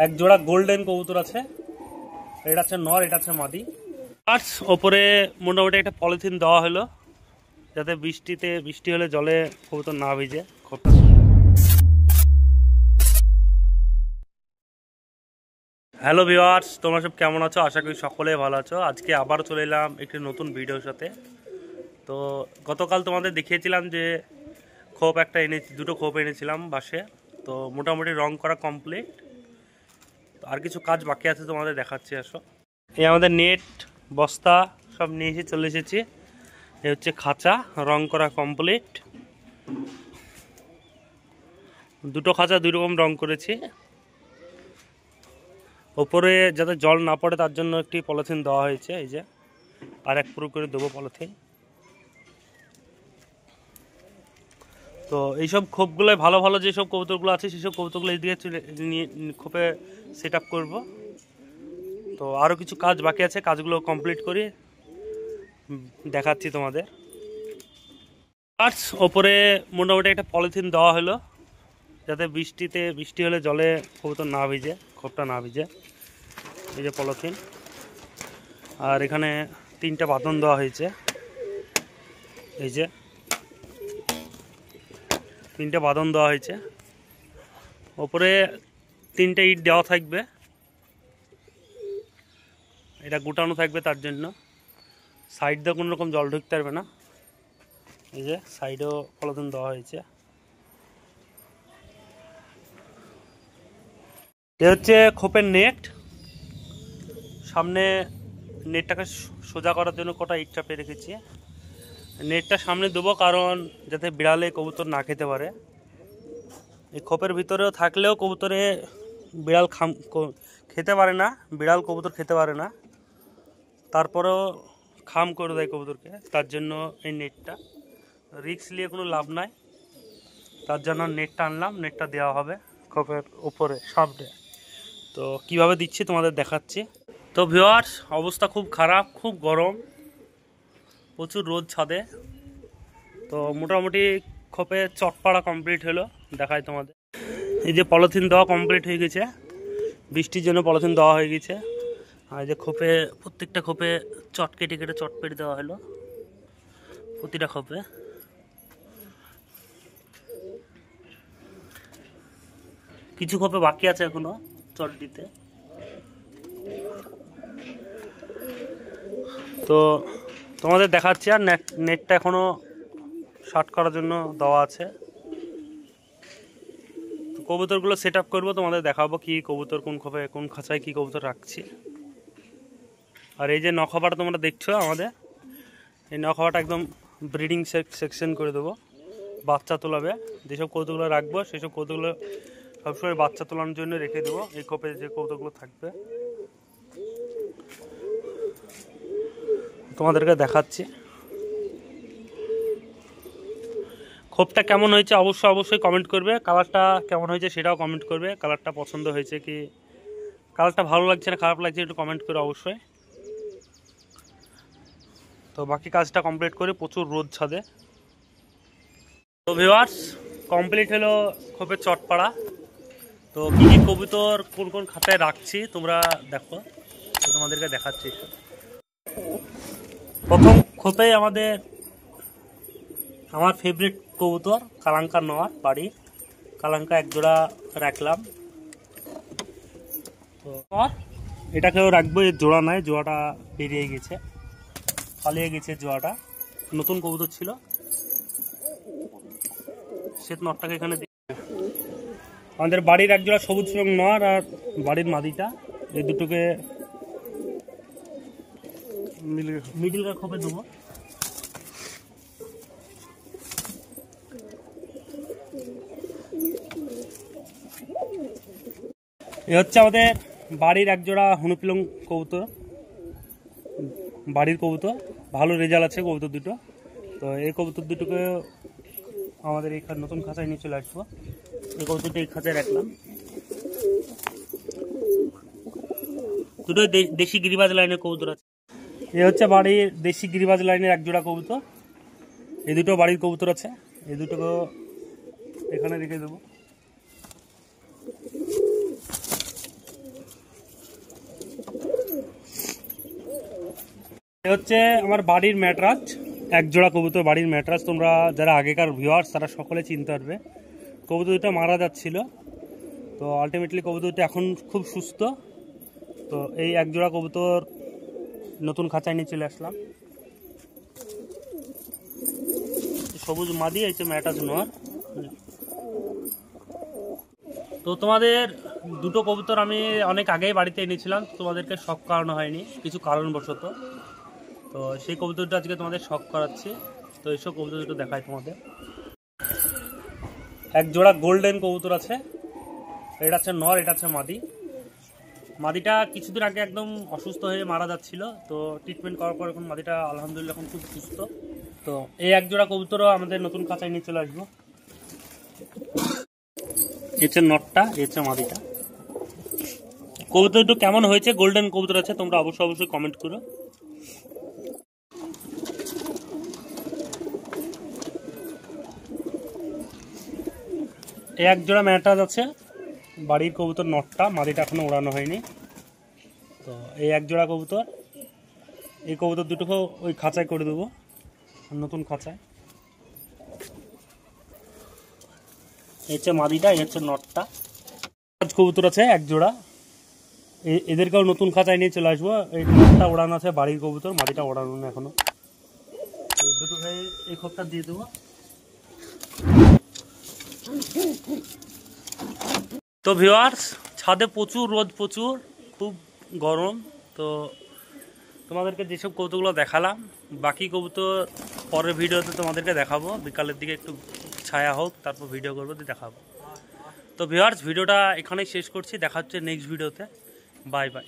এক জোড়া গোল্ডেন কবুতর আছে, এটা আছে নর, এটা আছে মাদি। আর ওপরে মোটামুটি একটা পলিথিন দেওয়া হলো যাতে বৃষ্টি হলে জলে কবুতর না ভিজে। হ্যালো ভিউয়ার্স, তোমরা সব কেমন আছো? আশা করি সকলেই ভালো আছো। আজকে আবার চলে এলাম একটি নতুন ভিডিওর সাথে। তো গতকাল তোমাদের দেখিয়েছিলাম যে দুটো খোপ এনেছিলাম বাসে। তো মোটামুটি রং করা কমপ্লিট, আর কিছু কাজ বাকি আছে, তোমাদের দেখাচ্ছি। আসো, এই আমাদের নেট বস্তা সব নিয়ে এসে চলে এসেছি। এই হচ্ছে খাঁচা, রং করা কমপ্লিট। দুটো খাঁচা দুই রকম রং করেছি। ওপরে যাতে জল না পড়ে তার জন্য একটি পলিথিন দেওয়া হয়েছে, এই যে আর এক পুরো করে দেবো পলিথিন। তো এইসব খোপগুলো ভালো ভালো যেসব কবুতরগুলো আছে সেসব কবুতরগুলো এইদিকে নিয়ে খোপে সেট আপ করবো। তো আরও কিছু কাজ বাকি আছে, কাজগুলো কমপ্লিট করি, দেখাচ্ছি তোমাদের। আর ওপরে মোটামুটি একটা পলিথিন দেওয়া হলো যাতে বৃষ্টি হলে জলে কবুতর না ভিজে, খোপটা না ভিজে। এই যে পলিথিন, আর এখানে 3টে বাঁধন দেওয়া হয়েছে। এই যে 3টে বাঁধন দেওয়া হয়েছে। ওপরে 3টে ইট দেওয়া থাকবে, এটা গুটানো থাকবে, তার জন্য সাইড দিয়ে কোনো রকম জল ঢুকতে পারবে না। এই যে সাইডেও পলিথিন দেওয়া হয়েছে। এ হচ্ছে খোপের নেট। সামনে নেটটাকে সোজা করার জন্য কটা ইট চাপিয়ে রেখেছি। নেটটা সামনে দেবো কারণ যাতে বিড়ালে কবুতর না খেতে পারে। এই খোপের ভিতরেও থাকলেও কবুতরে বিড়াল খেতে পারে না, বিড়াল কবুতর খেতে পারে না, তারপরেও খাম করে দেয় কবুতরকে। তার জন্য এই নেটটা, রিস্ক নিয়ে কোনো লাভ নাই, তার জন্য নেটটা আনলাম। নেটটা দেওয়া হবে খোপের উপরে সামনে। তো কিভাবে দিচ্ছি তোমাদের দেখাচ্ছি। তো ভিউয়ার্স, অবস্থা খুব খারাপ, খুব গরম, প্রচুর রোদ ছাদে। তো মোটামুটি খোপে চটপাড়া কমপ্লিট হলো, দেখাই তোমাদের। এই যে পলিথিন দেওয়া কমপ্লিট হয়ে গেছে, বৃষ্টির জন্য পলিথিন দেওয়া হয়ে গেছে। আর এই যে খোপে, প্রত্যেকটা খোপে কেটে চট পেটে দেওয়া হলো, প্রতিটা খোপে। কিছু খোপে বাকি আছে এখনো চট দিতে। তো তোমাদের দেখাচ্ছি। আর নেটটা এখনো শার্ট করার জন্য দেওয়া আছে। তো কবুতরগুলো সেট আপ করবো, তোমাদের দেখাবো কি কবুতর কোন খোপে কোন খাঁচায় কি কবুতর রাখছি। আর এই যে নখাপাটা তোমরা দেখছো আমাদের, এই নখাপাটা একদম ব্রিডিং সেকশন করে দেবো, বাচ্চা তোলাবে। যেসব কৌতুকগুলো রাখবো সেসব কৌতুকগুলো সবসময় বাচ্চা তোলানোর জন্য রেখে দেবো। এই খোপে যে কৌতুকগুলো থাকবে তোমাদেরকে দেখাচ্ছি। খোপটা কেমন হয়েছে অবশ্যই কমেন্ট করবে। কালারটা কেমন হয়েছে সেটাও কমেন্ট করবে। কালারটা পছন্দ হয়েছে কি, কালারটা ভালো লাগছে না খারাপ লাগছে একটু কমেন্ট করে অবশ্যই। তো বাকি কাজটা কমপ্লিট করে, প্রচুর রোদ ছাদে। তো ভিউয়ার্স, কমপ্লিট হলো খোপের চটপাড়া। তো কী কী কবুতর কোন কোন খাতায় রাখছি তোমরা দেখো, তো তোমাদেরকে দেখাচ্ছি। প্রথম খোপে আমার ফেভারিট কবুতর কালাঙ্কা নর, বাড়ির কালাঙ্কা এক জোড়া রাখলাম। তো এটাকেও রাখবো, এর জোড়া নাই, জোড়াটা বেরিয়ে গেছে, পালিয়ে গেছে জোড়াটা, নতুন কবুতর ছিল। শ্বেত নরটাকে এখানে আমাদের বাড়ির এক জোড়া সবুজ রং নর আর বাড়ির মাদিটা, এই দুটোকে মিডিল খোপে দেবো। এ হচ্ছে আমাদের বাড়ির এক জোড়া হনুপিলং কবুতর, বাড়ির কবুতর, ভালো রেজাল্ট আছে কবুতর দুটো। তো এই কবুতর দুটোকে আমাদের এই নতুন খাঁচায় নিয়ে চলে আসবো। এই কবুতরটা এই খাঁচায় রাখলাম। দুটো দেশি গিরিবাজ লাইনের কবুতর আছে। এ হচ্ছে বাড়ির দেশি গিরিবাজ লাইনের এক জোড়া কবুতর। এই দুটো বাড়ির কবুতর আছে, এই দুটোকেও এখানে রেখে দেবো। এ হচ্ছে আমার বাড়ির ম্যাট্রাস, এক জোড়া কবুতর বাড়ির ম্যাট্রাস। তোমরা যারা আগেকার ভিউয়ার্স তারা সকলে চিনতে পারবে। কবুতর দুটো মারা যাচ্ছিল, তো আলটিমেটলি কবুতর দুটো এখন খুব সুস্থ। তো এই এক জোড়া কবুতর নতুন খাঁচায় নিয়ে চলে আসলাম। সবুজ মাদি, এই যে ম্যাট্রাস নোয়ার। তো তোমাদের দুটো কবুতর আমি অনেক আগেই বাড়িতে এনেছিলাম, তোমাদেরকে শখ করানো হয়নি কিছু কারণবশত। তো সেই কবুতরটা আজকে তোমাদের শখ করাচ্ছি। তো এইসব কবুতর দুটো দেখাই তোমাদের। এক জোড়া গোল্ডেন কবুতর আছে, এটা আছে নর, এটা আছে মাদি। মাদিটা কিছুদিন আগে একদম অসুস্থ হয়ে মারা যাচ্ছিল, তো ট্রিটমেন্ট করার পর এখন মাদিটা আলহামদুলিল্লাহ এখন খুব সুস্থ। তো এই এক জোড়া কবুতরও আমাদের নতুন খাঁচায় নিয়ে চলে আসবো। এছে নটটা, এছে মাদিটা। কবুতর দুটো কেমন হয়েছে, গোল্ডেন কবুতর আছে, তোমরা অবশ্যই কমেন্ট করো। এক জোড়া ম্যাট্রাস আছে, বাড়ির কবুতর নটটা, মাদিটা এখনো ওড়ানো হয়নি। তো এই এক জোড়া কবুতর, এই কবুতর দুটোকে ওই খাঁচায় করে দেবো, নতুন খাঁচায়। এই হচ্ছে মাদিটা, এই হচ্ছে নটটা। কবুতর আছে এক জোড়া, এদেরকেও নতুন খাঁচায় নিয়ে চলে আসবো। এই নটটা ওড়ানো আছে বাড়ির কবুতর, মাদিটা ওড়ানো না এখনো। দুটো ভাই এই খোপটা দিয়ে দেবো। তো ভিউয়ার্স, ছাদে প্রচুর রোদ, প্রচুর খুব গরম। তো তোমাদেরকে যেসব কবুতরগুলো দেখালাম, বাকি কবুতর পরের ভিডিওতে তোমাদেরকে দেখাবো। বিকালের দিকে একটু ছায়া হোক, তারপর ভিডিও করবো, দেখাবো। তো ভিউয়ার্স, ভিডিওটা এখানেই শেষ করছি, দেখা হচ্ছে নেক্সট ভিডিওতে। Bye bye.